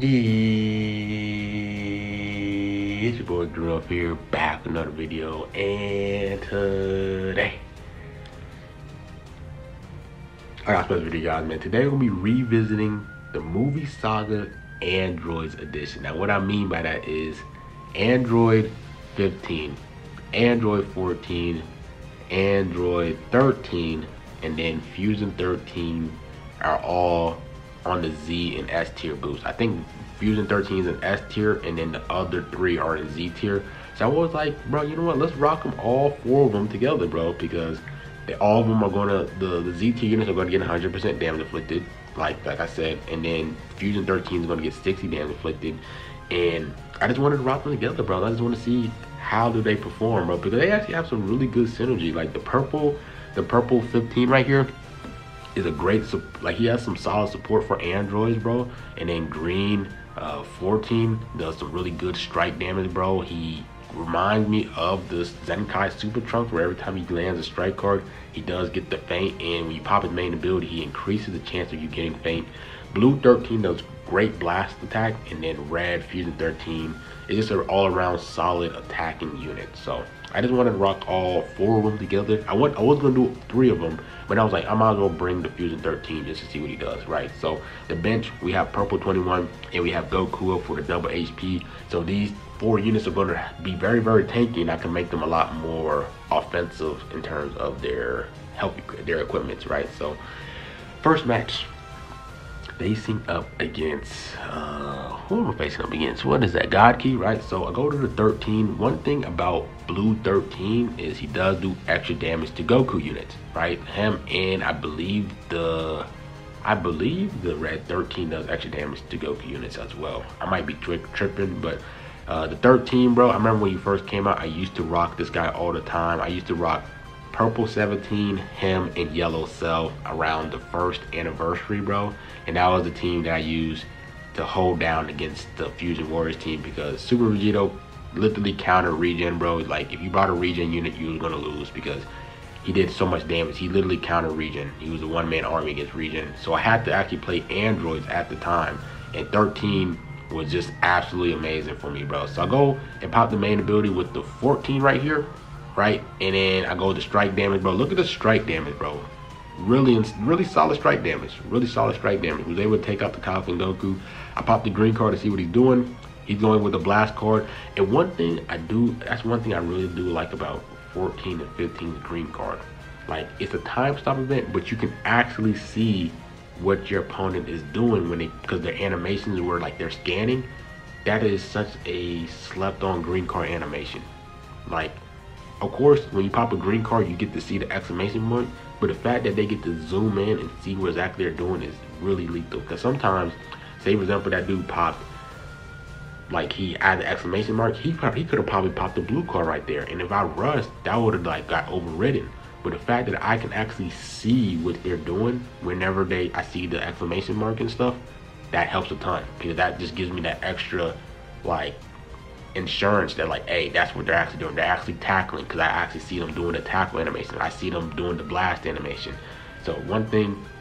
Yeah, it's your boy Drew here, back with another video, and today I got a special video, guys, man. Today we're gonna be revisiting the movie Saga Androids edition. Now, what I mean by that is Android 15, Android 14, Android 13, and then Fusion 13 are all on the Z and S tier boost. I think Fusion 13 is in S tier, and then the other three are in Z tier. So I was like, bro, you know what? Let's rock them, all four of them together, bro, because all of them are gonna, the Z tier units are gonna get 100% damage inflicted, like I said, and then Fusion 13 is gonna get 60 damage inflicted. And I just wanted to rock them together, bro. I just want to see how do they perform, bro, because they actually have some really good synergy. Like the purple 15 right here is a great, like, he has some solid support for androids, bro. And then green 14 does some really good strike damage, bro. He reminds me of the Zenkai Super Trunks, where every time he lands a strike card, he does get the feint, and when you pop his main ability, he increases the chance of you getting feint. Blue 13 does great blast attack, and then red Fusion 13 is just an all-around solid attacking unit. So I just wanted to rock all four of them together. I was gonna do three of them, but I was like, I might as well bring the Fusion 13 just to see what he does, right? So the bench, we have purple 21, and we have Goku for the double HP. So these four units are going to be very, very tanky, and I can make them a lot more offensive in terms of their equipment, right? So first match, facing up against who am I facing up against? What is that? God Key, right? So I go to the 13. One thing about blue 13 is he does do extra damage to Goku units, right? Him, and I believe the red 13 does extra damage to Goku units as well. I might be tripping, but the 13, bro, I remember when you first came out, I used to rock this guy all the time. I used to rock purple 17, him, and yellow Cell around the first anniversary, bro. And that was the team that I used to hold down against the Fusion Warriors team, because Super Vegito literally counter regen, bro. Like, if you brought a regen unit, you was gonna lose because he did so much damage. He literally counter regen. He was a one-man army against regen. So I had to actually play androids at the time, and 13 was just absolutely amazing for me, bro. So I go and pop the main ability with the 14 right here, right? And then I go to strike damage, bro. Look at the strike damage, bro. Really solid strike damage. Really solid strike damage. Was able to take out the Kaioken Goku. I popped the green card to see what he's doing. He's going with the blast card. And one thing that's one thing I really do like about 14 and 15's green card. Like, it's a time stop event, but you can actually see what your opponent is doing because their animations were like they're scanning. That is such a slept on green card animation. Like, of course, when you pop a green card, you get to see the exclamation point, but the fact that they get to zoom in and see what exactly they're doing is really lethal. Because sometimes, say for example, that dude popped, like, he had the exclamation mark, he could have probably popped the blue card right there, and if I rushed, that would have like got overridden. But the fact that I can actually see what they're doing whenever I see the exclamation mark and stuff, that helps a ton, because that just gives me that extra, like, insurance that, like, hey, that's what they're actually doing. They're actually tackling, because I actually see them doing the tackle animation. I see them doing the blast animation. So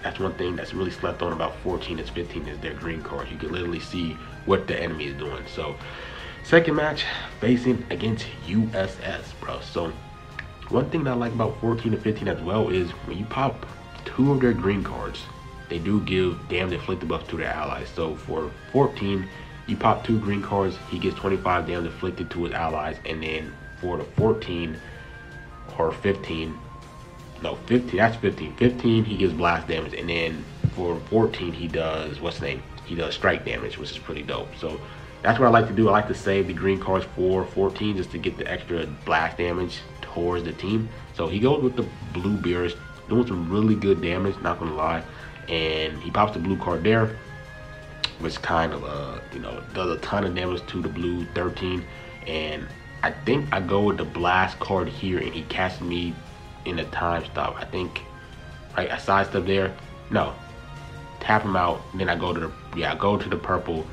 that's one thing that's really slept on about 14 and 15 is their green cards. You can literally see what the enemy is doing. So second match, facing against USS, bro. So one thing that I like about 14 and 15 as well is when you pop two of their green cards, they do give damage inflicted buffs to their allies. So for 14, you pop two green cards, he gets 25 damage inflicted to his allies. And then for the 14 or 15, no, 15, that's 15. 15, he gives blast damage. And then for 14, he does, he does strike damage, which is pretty dope. So that's what I like to do. I like to save the green cards for 14 just to get the extra blast damage towards the team. So he goes with the blue beers, doing some really good damage, not gonna lie. And he pops the blue card there, which kind of you know, does a ton of damage to the blue 13. And I think I go with the blast card here, and he catches me in a time stop. I think, right, I sidestep there, no, tap him out, and then I go to the purple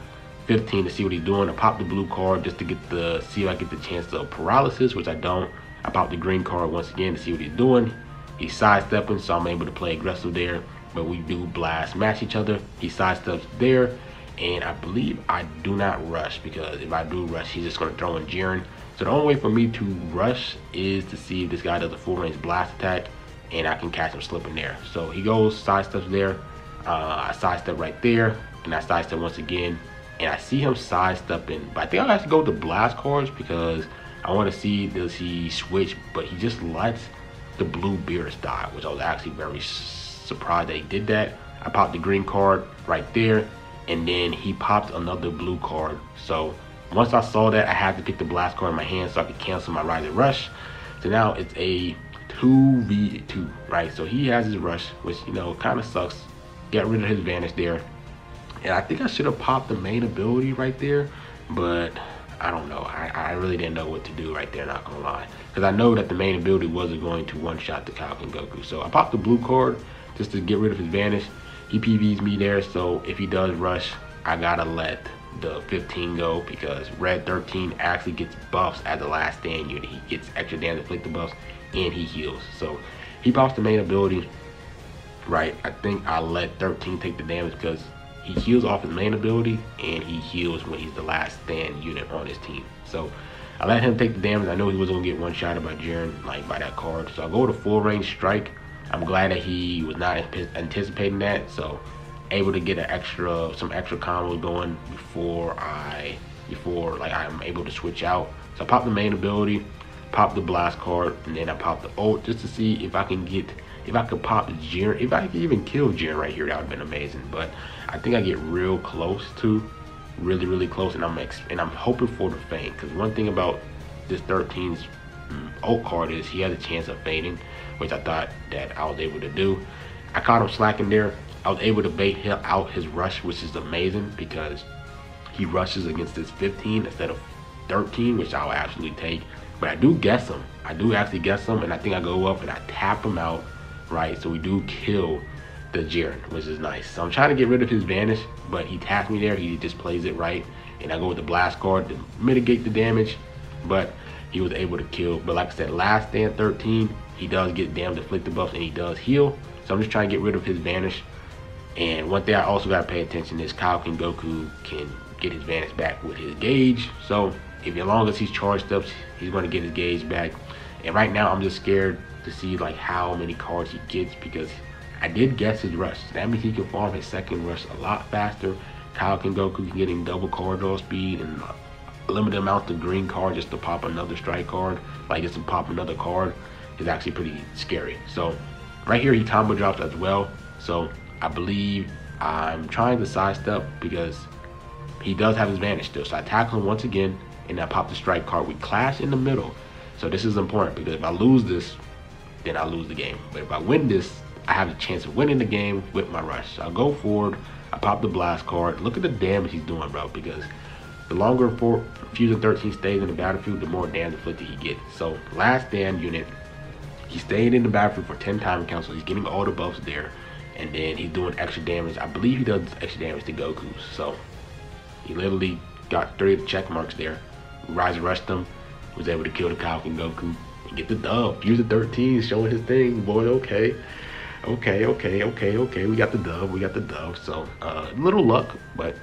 15 to see what he's doing. I pop the blue card just to see if I get the chance of paralysis, which I don't. I pop the green card once again to see what he's doing. He's sidestepping, so I'm able to play aggressive there, but we do blast match each other. He sidesteps there, And I believe I do not rush, because if I do rush, he's just going to throw in Jiren. So the only way for me to rush is to see if this guy does a full range blast attack, and I can catch him slipping there. So he goes, sidesteps there. I sidestep right there, and I sidestep once again, and I see him sidestepping. But I think I'll have to go with the blast cards, because I want to see, does he switch? But he just lets the blue Beerus die, which I was actually very surprised that he did that. I popped the green card right there, and then he popped another blue card. So once I saw that, I had to pick the blast card in my hand so I could cancel my Rise and Rush. So now it's a 2v2, right? So he has his rush, which, you know, kind of sucks. Get rid of his Vanish there. And I think I should have popped the main ability right there, but I don't know. I really didn't know what to do right there, not gonna lie. Because I know that the main ability wasn't going to one-shot the Falcon Goku. So I popped the blue card just to get rid of his Vanish. He PVs me there, so if he does rush, I gotta let the 15 go, because Red 13 actually gets buffs as the last stand unit. He gets extra damage inflicted buffs, and he heals. So he pops the main ability, right? I think I let 13 take the damage, because he heals off his main ability, and he heals when he's the last stand unit on his team. So I let him take the damage. I know he was gonna get one-shotted by Jiren, like by that card. So I go with a full range strike. I'm glad that he was not anticipating that, so able to get some extra combos going before I'm able to switch out. So I pop the main ability, pop the blast card, and then I pop the ult just to see if I could pop Jiren. If I could even kill Jiren right here, that would have been amazing. But I think I get real close to, really close, and I'm hoping for the feint, because one thing about this 13's ult card is he has a chance of fading, which I thought that I was able to do. I caught him slacking there. I was able to bait him out his rush, which is amazing, because he rushes against this 15 instead of 13, which I'll absolutely take. But I do guess him. I do actually guess him, and I think I go up and I tap him out, right? So we do kill the Jiren, which is nice. So I'm trying to get rid of his Vanish, but he tapped me there. He just plays it right, and I go with the blast card to mitigate the damage, but he was able to kill. But like I said, last stand 13, he does get damage inflicted buffs, and he does heal. So I'm just trying to get rid of his Vanish. And one thing I also got to pay attention is Falcon Goku can get his Vanish back with his gauge. So as long as he's charged up, he's going to get his gauge back. And right now I'm just scared to see like how many cards he gets, because I did guess his rush. That means he can farm his second rush a lot faster. Falcon Goku can get him double card draw speed and a limited amount of green card just to pop another strike card, like just to pop another card is actually pretty scary. So right here he combo drops as well. So I believe I'm trying to sidestep, because he does have his Vanish still. So I tackle him once again, and I pop the strike card. We clash in the middle. So this is important, because if I lose this, then I lose the game. But if I win this, I have a chance of winning the game with my rush. So I'll go forward, I pop the blast card. Look at the damage he's doing, bro, because the longer Fusion 13 stays in the battlefield, the more damage inflicted he gets. So last stand unit, he stayed in the battlefield for 10 time counts, so he's getting all the buffs there. And then he's doing extra damage. I believe he does extra damage to Goku. So he literally got 3 of the check marks there. Rise rushed him, was able to kill the Falcon Goku and get the dub. Fusion 13 showing his thing, boy. Okay. We got the dub. So little luck, but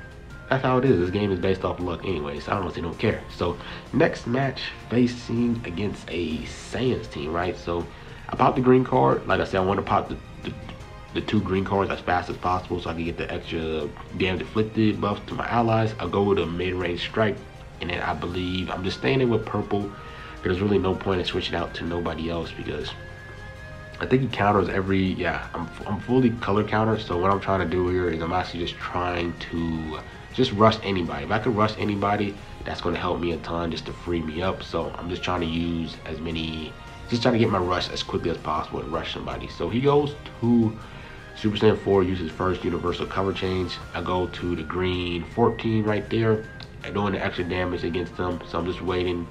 that's how it is. This game is based off of luck anyway, so I honestly don't care. So next match, facing against a Saiyans team, right? So I popped the green card. Like I said, I want to pop the 2 green cards as fast as possible so I can get the extra damage inflicted buffs to my allies. I'll go with a mid-range strike, and then I believe I'm just staying in with purple. There's really no point in switching out to nobody else, because I think he counters every, I'm fully color counter. So what I'm trying to do here is I'm actually just trying to just rush anybody. If I could rush anybody, that's going to help me a ton just to free me up. So I'm just trying to use just trying to get my rush as quickly as possible and rush somebody. So he goes to Super Saiyan 4, uses first universal cover change. I go to the green 14 right there. I'm doing the extra damage against him. So I'm just waiting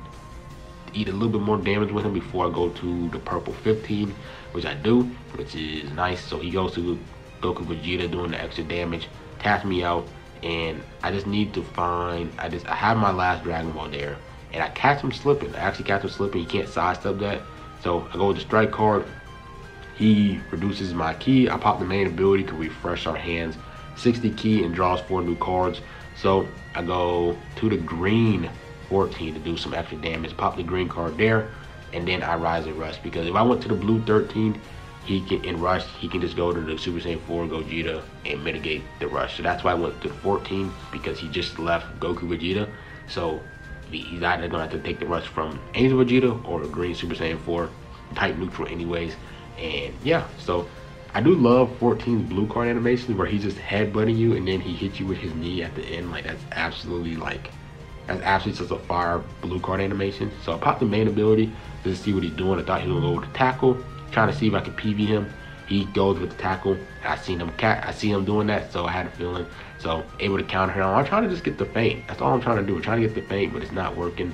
to eat a little bit more damage with him before I go to the purple 15, which I do, which is nice. So he goes to Goku Vegeta doing the extra damage, taps me out, and I just need to find, I have my last Dragon Ball there, and I catch him slipping. I actually catch him slipping. He can't sidestep that. So I go with the strike card. He reduces my ki. I pop the main ability to refresh our hands. 60 key and draws 4 new cards. So I go to the green 14 to do some extra damage, pop the green card there, and then I rise and rush, because if I went to the blue 13, he can in rush, he can just go to the Super Saiyan 4 Gogeta and mitigate the rush. So that's why I went to the 14, because he just left Goku Vegeta. So he's either gonna have to take the rush from Angel Vegeta or a green Super Saiyan 4 type neutral anyways. And yeah, so I do love 14's blue card animations where he's just headbutting you and then he hits you with his knee at the end. Like that's absolutely just a fire blue card animation. So I popped the main ability just to see what he's doing. I thought he was gonna go with the tackle, trying to see if I could PV him. He goes with the tackle. I see him doing that, so I had a feeling. So able to counter him. I'm trying to just get the feint. That's all I'm trying to do. I'm trying to get the feint, but it's not working.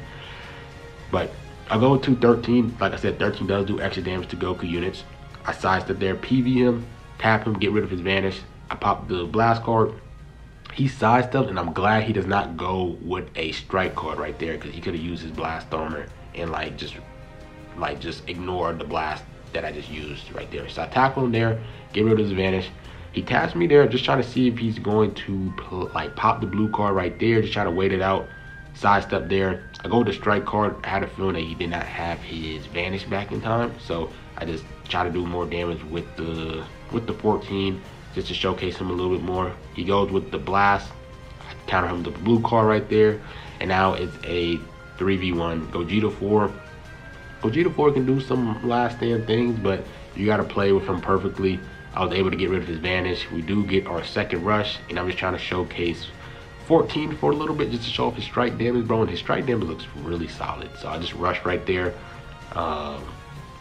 But I go to 13. Like I said, 13 does do extra damage to Goku units. I sidestep there, PV him, tap him, get rid of his vanish. I pop the blast card. He sidestepped, and I'm glad he does not go with a strike card right there, because he could have used his blast armor and just ignore the blast that I just used right there. So I tackle him there, get rid of his vanish. He taps me there, just trying to see if he's going to pop the blue card right there, just trying to wait it out. Sidestep there. I go with the strike card. I had a feeling that he did not have his vanish back in time, so I just try to do more damage with the 14 just to showcase him a little bit more. He goes with the blast. I counter him with the blue card right there, and now it's a 3v1 Gogeta 4. Gogeta 4 can do some last stand things, but you got to play with him perfectly. I was able to get rid of his vanish. We do get our second rush, and I'm just trying to showcase 14 for a little bit just to show off his strike damage, bro. And his strike damage looks really solid, so I just rushed right there.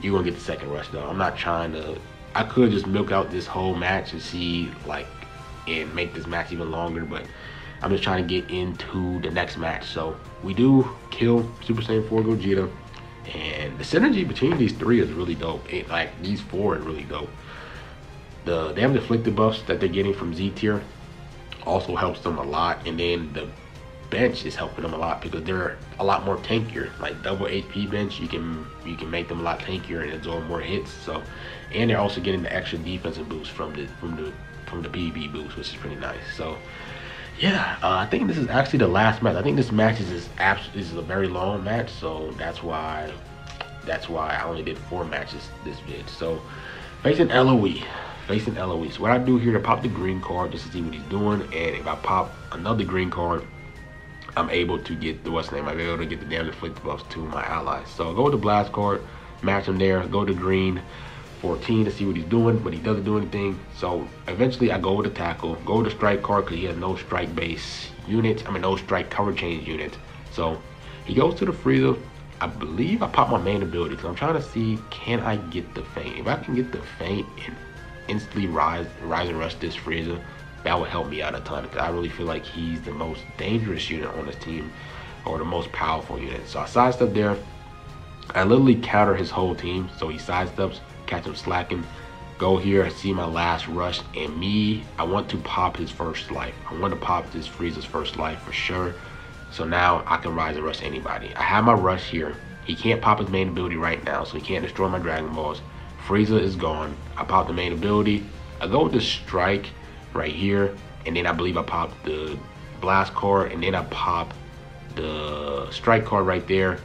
You're gonna get the second rush though. I'm not trying to. I could just milk out this whole match and see and make this match even longer, but I'm just trying to get into the next match. So we do kill Super Saiyan 4 Gogeta, and the synergy between these three is really dope. These four are really dope. They have the afflicted buffs that they're getting from Z tier also helps them a lot, and then the bench is helping them a lot because they're a lot more tankier. Like double HP bench, you can make them a lot tankier and absorb more hits. So, and they're also getting the extra defensive boost from the PvP boost, which is pretty nice. So yeah, I think this is actually the last match. I think this match is a very long match, so that's why I only did 4 matches this vid. So facing Eloise. What I do here to pop the green card just to see what he's doing, and if I pop another green card, I'm able to get I'm able to get the damage inflicted buffs to my allies. So I go with the blast card, match him there, go to green 14 to see what he's doing, but he doesn't do anything. So eventually I go with the tackle, go with the strike card because he has no strike base units, no strike cover change units. So he goes to the Frieza. I believe I pop my main ability because I'm trying to see, can I get the feint? If I can get the feint and instantly rise and rush this Frieza, that would help me out a ton, because I really feel like he's the most dangerous unit on this team, or the most powerful unit. So I sidestep there. I literally counter his whole team. So he sidesteps, catch him slacking. Go here, I see my last rush, and I want to pop his first life. I want to pop this Frieza's first life for sure. So now I can rise and rush anybody. I have my rush here. He can't pop his main ability right now, so he can't destroy my Dragon Balls. Frieza is gone. I pop the main ability. I go with the strike right here, and then I believe I pop the blast card, and then I pop the strike card right there,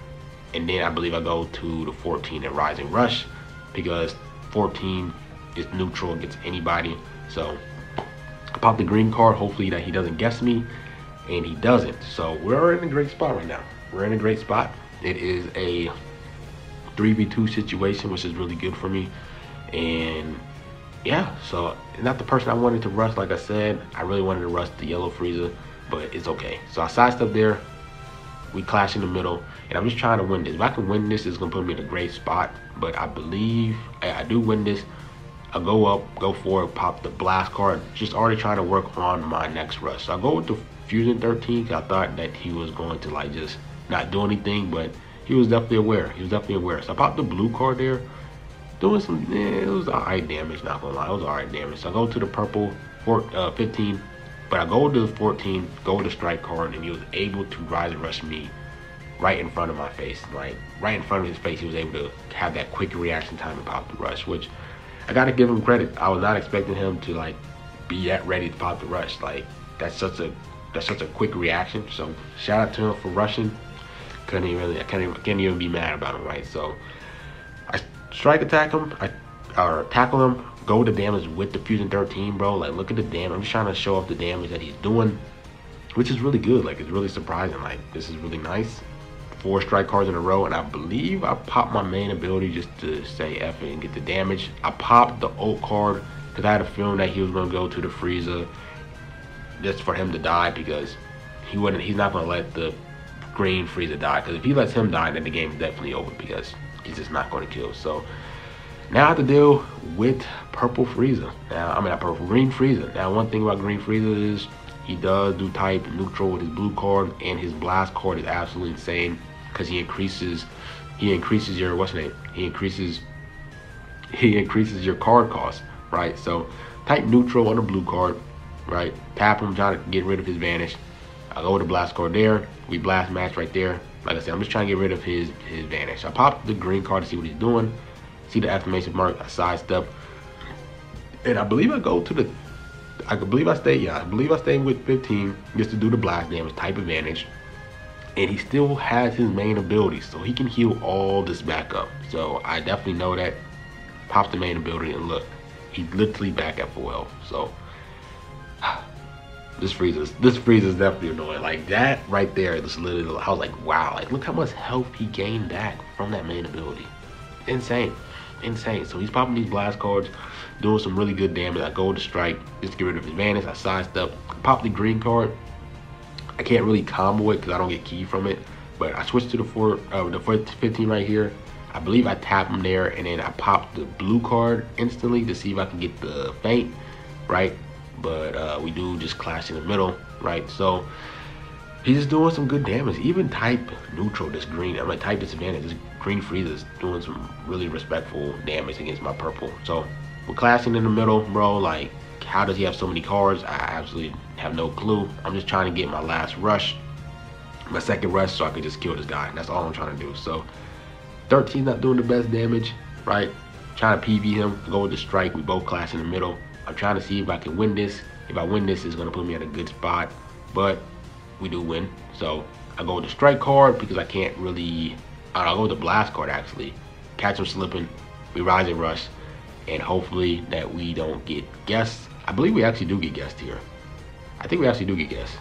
and then I believe I go to the 14 and rise and rush, because 14 is neutral against anybody. So I pop the green card, hopefully that he doesn't guess me, and he doesn't. So we're in a great spot right now. We're in a great spot. It is a 3v2 situation, which is really good for me. And yeah, so not the person I wanted to rush. Like I said, I really wanted to rush the yellow Frieza, but it's okay. So I sidestep there, we clash in the middle, and I'm just trying to win this. If I can win this, it's gonna put me in a great spot, but I believe I do win this. I go up, go forward, pop the blast card, just already trying to work on my next rush. So I go with the Fusion 13, because I thought that he was going to just not do anything, but he was definitely aware. So I popped the blue card there, doing some, it was alright damage, not gonna lie, it was alright damage. So I go to the purple 15, but I go to the 14, go to the strike card, and he was able to rise and rush me right in front of my face. Like right in front of his face, he was able to have that quick reaction time and pop the rush, which I gotta give him credit. I was not expecting him to be at ready to pop the rush. Like that's such a quick reaction. So shout out to him for rushing. I can't even be mad about him, right? So I strike attack him, or tackle him, go to damage with the Fusion 13, bro. Like look at the damage. I'm just trying to show off the damage that he's doing, which is really good. Like it's really surprising. Like this is really nice. 4 strike cards in a row, and I believe I popped my main ability just to say F it and get the damage. I popped the ult card because I had a feeling that he was going to go to the Frieza just for him to die, because he's not going to let the green Frieza die, because if he lets him die, then the game is definitely over, because he's just not going to kill. So now I have to deal with purple Frieza. Now, I mean not purple, green Frieza. Now one thing about green Frieza is he does do type neutral with his blue card, and his blast card is absolutely insane because he increases your he increases your card cost, right? So type neutral on the blue card, right? Tap him, trying to get rid of his vanish. I go with the blast card there. We blast match right there. Like I said, I'm just trying to get rid of his vanish. I pop the green card to see what he's doing. See the exclamation mark, I sidestep, and I believe I go to the I believe I stay with 15 just to do the blast damage, type advantage. And he still has his main ability, so he can heal all this back up. So I definitely know that. Pops the main ability, and look, he's literally back at full health. So this Frieza's definitely annoying. Like that right there, this literally, I was like, wow, like look how much health he gained back from that main ability. Insane. So he's popping these blast cards, doing some really good damage. I go to strike just to get rid of his vanish. I sidestep, pop the green card. I can't really combo it because I don't get key from it, but I switch to the 15 right here. I believe I tap him there, and then I pop the blue card instantly to see if I can get the feint, right? But we do just clash in the middle, right? So he's just doing some good damage. Even type neutral, this green, I'm like type disadvantage, this green Frieza is doing some really respectful damage against my purple. So we're clashing in the middle, bro. Like, how does he have so many cards? I absolutely have no clue. I'm just trying to get my last rush, my second rush, so I could just kill this guy. That's all I'm trying to do. So 13's not doing the best damage, right? Trying to PV him, go with the strike. We both clash in the middle. I'm trying to see if I can win this. If I win this, it's gonna put me in a good spot, but we do win. So I go with the strike card because I can't really, I'll go with the blast card actually. Catch him slipping, we rise and rush, and hopefully that we don't get guessed. I believe we actually do get guessed here. I think we actually do get guessed.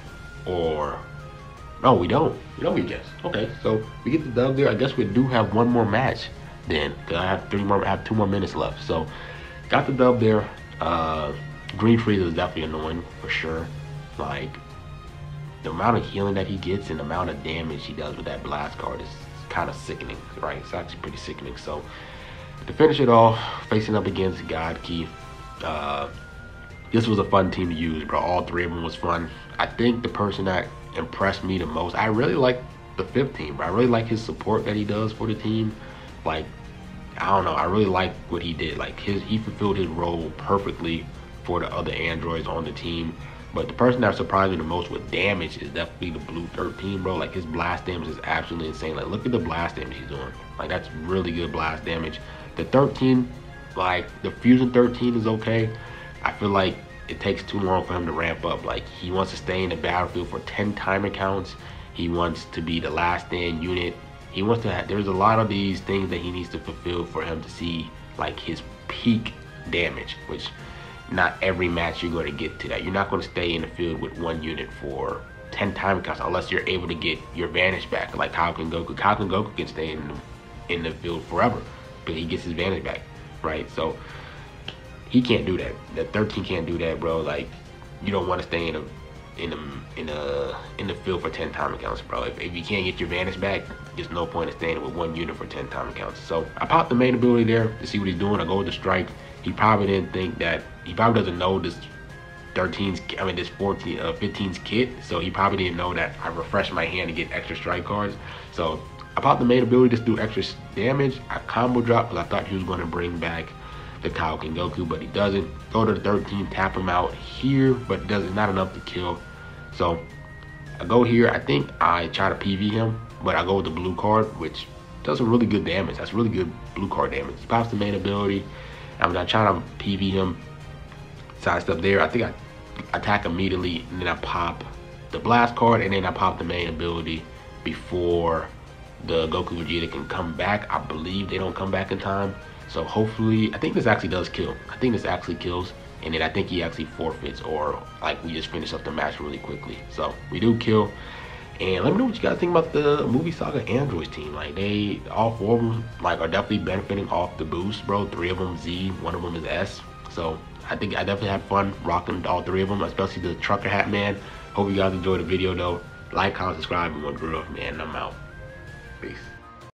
Or, no, we don't. We don't get guessed. Okay, so we get the dub there. I guess we do have one more match then, because I have 2 more minutes left. So got the dub there. Green Frieza is definitely annoying for sure. Like, the amount of healing that he gets and the amount of damage he does with that blast card is kind of sickening, right? It's actually pretty sickening. So to finish it off, facing up against God Key, this was a fun team to use, bro. All 3 of them was fun. I think the person that impressed me the most, I really like the 15, bro. I really like his support that he does for the team. Like, I don't know, I really like what he did. Like, he fulfilled his role perfectly for the other androids on the team. But the person that surprised me the most with damage is definitely the blue 13, bro. Like, his blast damage is absolutely insane. Like, look at the blast damage he's doing. Like, that's really good blast damage. The 13, like, the Fusion 13 is okay. I feel like it takes too long for him to ramp up. Like, he wants to stay in the battlefield for 10 timer counts. He wants to be the last stand unit. He wants to have, there's a lot of these things that he needs to fulfill for him to see, like, his peak damage, which not every match you're going to get to that. You're not going to stay in the field with 1 unit for 10 timer counts unless you're able to get your vanish back, like Goku and Goku. Goku and Goku can stay in the field forever, but he gets his vanish back, right? So he can't do that. The 13 can't do that, bro. Like, you don't want to stay in the field for 10 timer counts, bro. If you can't get your vanish back, there's no point in staying with 1 unit for 10 timer counts. So I popped the main ability there to see what he's doing. I go with the strike. He probably didn't think that, he probably doesn't know this 15's kit, so he probably didn't know that I refreshed my hand to get extra strike cards. So I popped the main ability just to do extra damage. I combo drop because I thought he was going to bring back the Goku and Goku, but he doesn't. Go to the 13, tap him out here, but it doesn't, not enough to kill. So I go here. I think I try to PV him, but I go with the blue card, which does some really good damage. That's really good blue card damage. He pops the main ability. I'm not trying to PV him. sidestep there. I think I attack immediately, and then I pop the blast card, and then I pop the main ability before the Goku Vegeta can come back. I believe they don't come back in time. So hopefully, I think this actually does kill. I think this actually kills. And then I think he actually forfeits, or like we just finish up the match really quickly. So we do kill. And let me know what you guys think about the movie Saga Androids team. Like they, all 4 of them, like are definitely benefiting off the boost, bro. 3 of them Z, 1 of them is S. So I think I definitely had fun rocking all 3 of them, especially the trucker hat, man. Hope you guys enjoyed the video though. Like, comment, subscribe, and one girl, man. I'm out. Peace.